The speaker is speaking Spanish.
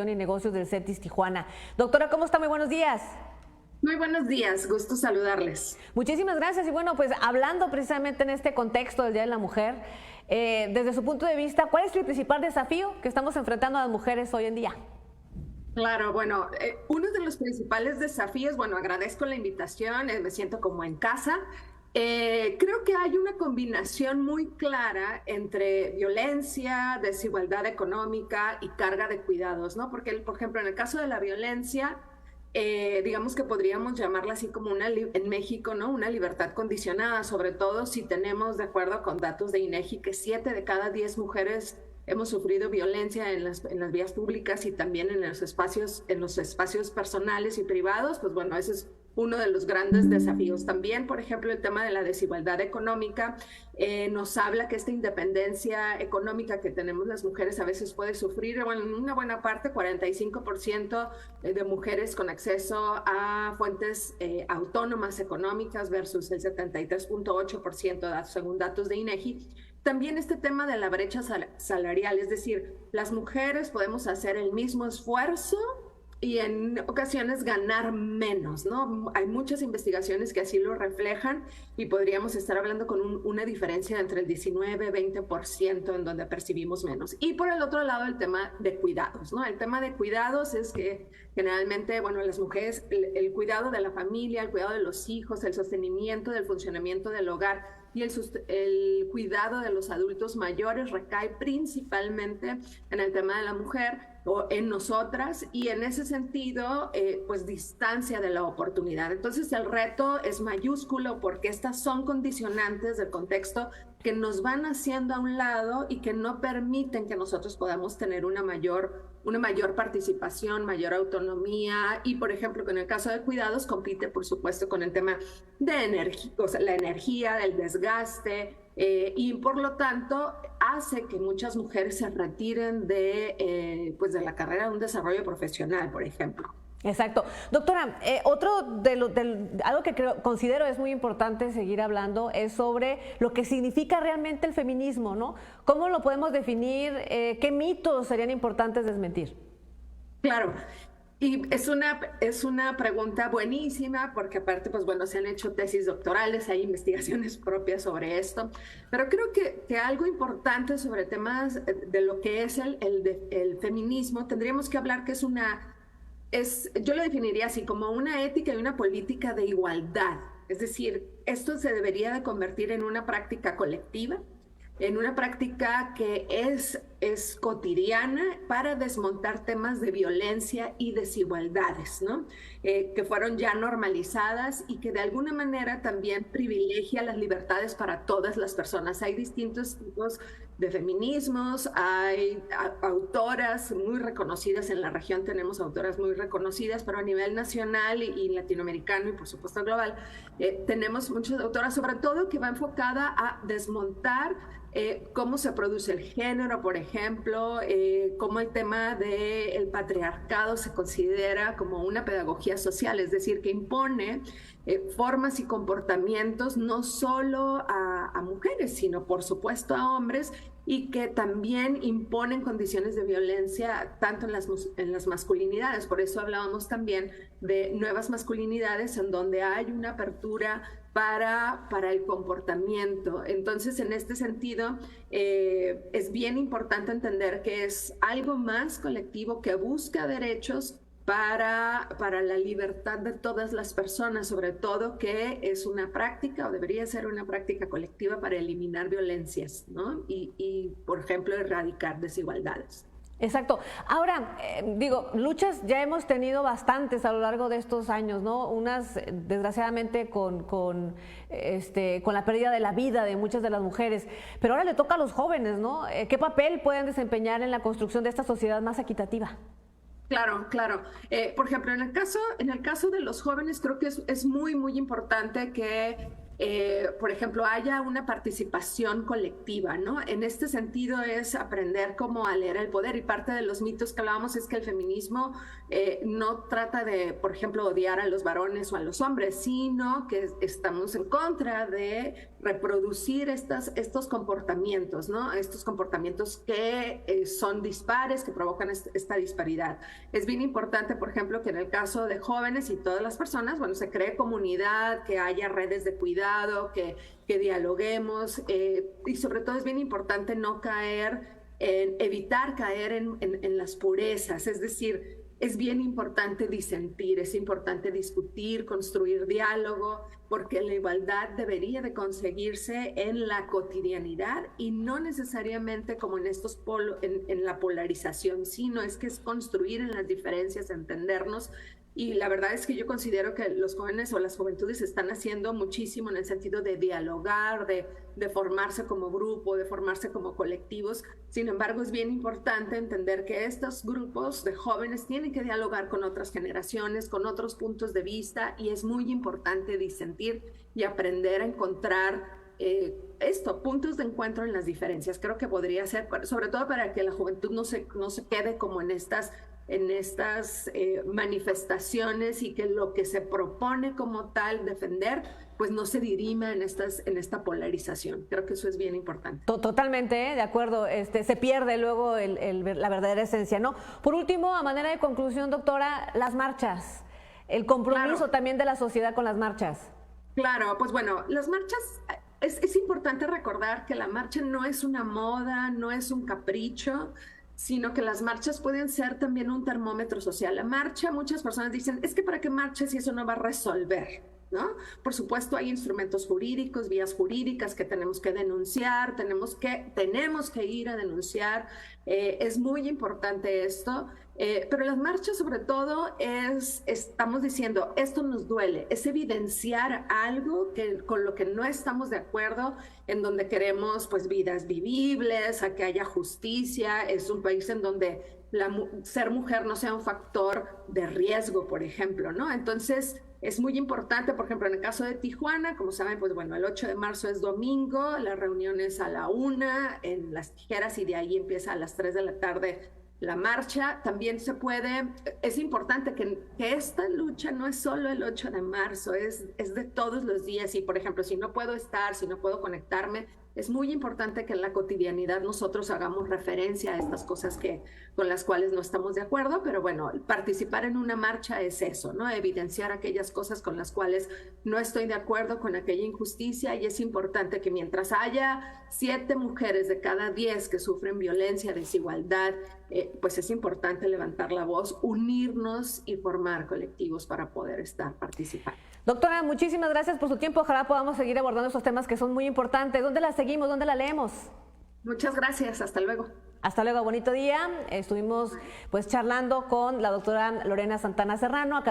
y Negocios del CETIS Tijuana. Doctora, ¿cómo está? Muy buenos días. Muy buenos días, gusto saludarles. Muchísimas gracias. Y bueno, pues hablando precisamente en este contexto del Día de la Mujer, desde su punto de vista, ¿cuál es el principal desafío que estamos enfrentando a las mujeres hoy en día? Claro, bueno, uno de los principales desafíos, bueno, agradezco la invitación, me siento como en casa. Creo que hay una combinación muy clara entre violencia, desigualdad económica y carga de cuidados, ¿no? Porque, por ejemplo, en el caso de la violencia, digamos que podríamos llamarla así como en México, ¿no? Una libertad condicionada, sobre todo si tenemos, de acuerdo con datos de INEGI, que 7 de cada 10 mujeres hemos sufrido violencia en las vías públicas y también en los espacios personales y privados. Pues bueno, ese es uno de los grandes desafíos. También, por ejemplo, el tema de la desigualdad económica nos habla que esta independencia económica que tenemos las mujeres a veces puede sufrir, bueno, en una buena parte, 45% de mujeres con acceso a fuentes autónomas económicas versus el 73.8% según datos de INEGI. También este tema de la brecha salarial, es decir, las mujeres podemos hacer el mismo esfuerzo y en ocasiones ganar menos, ¿no? Hay muchas investigaciones que así lo reflejan y podríamos estar hablando con una diferencia entre el 19-20% en donde percibimos menos. Y por el otro lado, el tema de cuidados, ¿no? El tema de cuidados es que generalmente, bueno, las mujeres, el cuidado de la familia, el cuidado de los hijos, el sostenimiento del funcionamiento del hogar y el cuidado de los adultos mayores recae principalmente en el tema de la mujer o en nosotras, y en ese sentido, pues distancia de la oportunidad. Entonces el reto es mayúsculo porque estas son condicionantes del contexto que nos van haciendo a un lado y que no permiten que nosotros podamos tener una mayor participación, mayor autonomía. Y por ejemplo, con el caso de cuidados compite por supuesto con el tema de energía, o sea, la energía, el desgaste, y por lo tanto hace que muchas mujeres se retiren pues de la carrera de un desarrollo profesional, por ejemplo. Exacto. Doctora, algo que considero es muy importante seguir hablando es sobre lo que significa realmente el feminismo, ¿no? ¿Cómo lo podemos definir? ¿Qué mitos serían importantes desmentir? Claro. Y es una pregunta buenísima porque aparte, pues bueno, se han hecho tesis doctorales, hay investigaciones propias sobre esto, pero creo que algo importante sobre temas de lo que es el feminismo, tendríamos que hablar que yo lo definiría así como una ética y una política de igualdad. Es decir, esto se debería de convertir en una práctica colectiva, en una práctica que es cotidiana para desmontar temas de violencia y desigualdades, ¿no? Que fueron ya normalizadas y que de alguna manera también privilegia las libertades para todas las personas. Hay distintos tipos de feminismos, hay autoras muy reconocidas en la región, tenemos autoras muy reconocidas, pero a nivel nacional y latinoamericano y por supuesto global, tenemos muchas autoras, sobre todo que va enfocada a desmontar cómo se produce el género, por ejemplo, cómo el tema del patriarcado se considera como una pedagogía social, es decir, que impone formas y comportamientos no solo a mujeres, sino por supuesto a hombres, y que también imponen condiciones de violencia tanto en las masculinidades. Por eso hablábamos también de nuevas masculinidades en donde hay una apertura para el comportamiento. Entonces, en este sentido, es bien importante entender que es algo más colectivo que busca derechos para la libertad de todas las personas, sobre todo que es una práctica o debería ser una práctica colectiva para eliminar violencias, ¿no? Y por ejemplo, erradicar desigualdades. Exacto. Ahora, luchas ya hemos tenido bastantes a lo largo de estos años, ¿no? Unas, desgraciadamente, con la pérdida de la vida de muchas de las mujeres, pero ahora le toca a los jóvenes, ¿no? ¿Qué papel pueden desempeñar en la construcción de esta sociedad más equitativa? Claro, claro. Por ejemplo, en el caso de los jóvenes, creo que es muy, muy importante que por ejemplo, haya una participación colectiva, ¿no? En este sentido es aprender cómo a leer el poder, y parte de los mitos que hablábamos es que el feminismo no trata de, por ejemplo, odiar a los varones o a los hombres, sino que estamos en contra de reproducir estos comportamientos, ¿no? Estos comportamientos que son dispares, que provocan esta disparidad. Es bien importante, por ejemplo, que en el caso de jóvenes y todas las personas, bueno, se cree comunidad, que haya redes de cuidado, que dialoguemos, y sobre todo es bien importante no caer, evitar caer en las purezas, es decir, es bien importante disentir, es importante discutir, construir diálogo, porque la igualdad debería de conseguirse en la cotidianidad y no necesariamente como en estos en la polarización, sino es que es construir en las diferencias, entendernos. Y la verdad es que yo considero que los jóvenes o las juventudes están haciendo muchísimo en el sentido de dialogar, de formarse como grupo, de formarse como colectivos. Sin embargo, es bien importante entender que estos grupos de jóvenes tienen que dialogar con otras generaciones, con otros puntos de vista, y es muy importante disentir y aprender a encontrar puntos de encuentro en las diferencias. Creo que podría ser, sobre todo para que la juventud no se quede como en estas manifestaciones, y que lo que se propone como tal defender pues no se dirima en esta polarización. Creo que eso es bien importante. Totalmente, de acuerdo. Se pierde luego la verdadera esencia, ¿no? Por último, a manera de conclusión, doctora, las marchas, el compromiso también de la sociedad con las marchas. Claro, pues bueno, las marchas, es importante recordar que la marcha no es una moda, no es un capricho, sino que las marchas pueden ser también un termómetro social. La marcha, muchas personas dicen, es que ¿para qué marches si eso no va a resolver? ¿No? Por supuesto, hay instrumentos jurídicos, vías jurídicas que tenemos que denunciar, tenemos que ir a denunciar. Es muy importante esto, pero las marchas sobre todo estamos diciendo, esto nos duele, es evidenciar algo con lo que no estamos de acuerdo, en donde queremos pues vidas vivibles, a que haya justicia. Es un país en donde ser mujer no sea un factor de riesgo, por ejemplo, ¿no? Entonces, es muy importante, por ejemplo, en el caso de Tijuana, como saben, pues bueno, el 8 de marzo es domingo, la reunión es a la 1 en Las Tijeras, y de ahí empieza a las 3 de la tarde la marcha. También es importante que esta lucha no es solo el 8 de marzo, es de todos los días. Y, por ejemplo, si no puedo conectarme, es muy importante que en la cotidianidad nosotros hagamos referencia a estas cosas con las cuales no estamos de acuerdo. Pero bueno, participar en una marcha es eso, ¿no? Evidenciar aquellas cosas con las cuales no estoy de acuerdo, con aquella injusticia. Y es importante que mientras haya 7 mujeres de cada 10 que sufren violencia, desigualdad, pues es importante levantar la voz, unirnos y formar colectivos para poder participando. Doctora, muchísimas gracias por su tiempo. Ojalá podamos seguir abordando estos temas que son muy importantes. ¿Dónde la seguimos? ¿Dónde la leemos? Muchas gracias. Hasta luego. Hasta luego. Bonito día. Estuvimos pues charlando con la doctora Lorena Santana Serrano.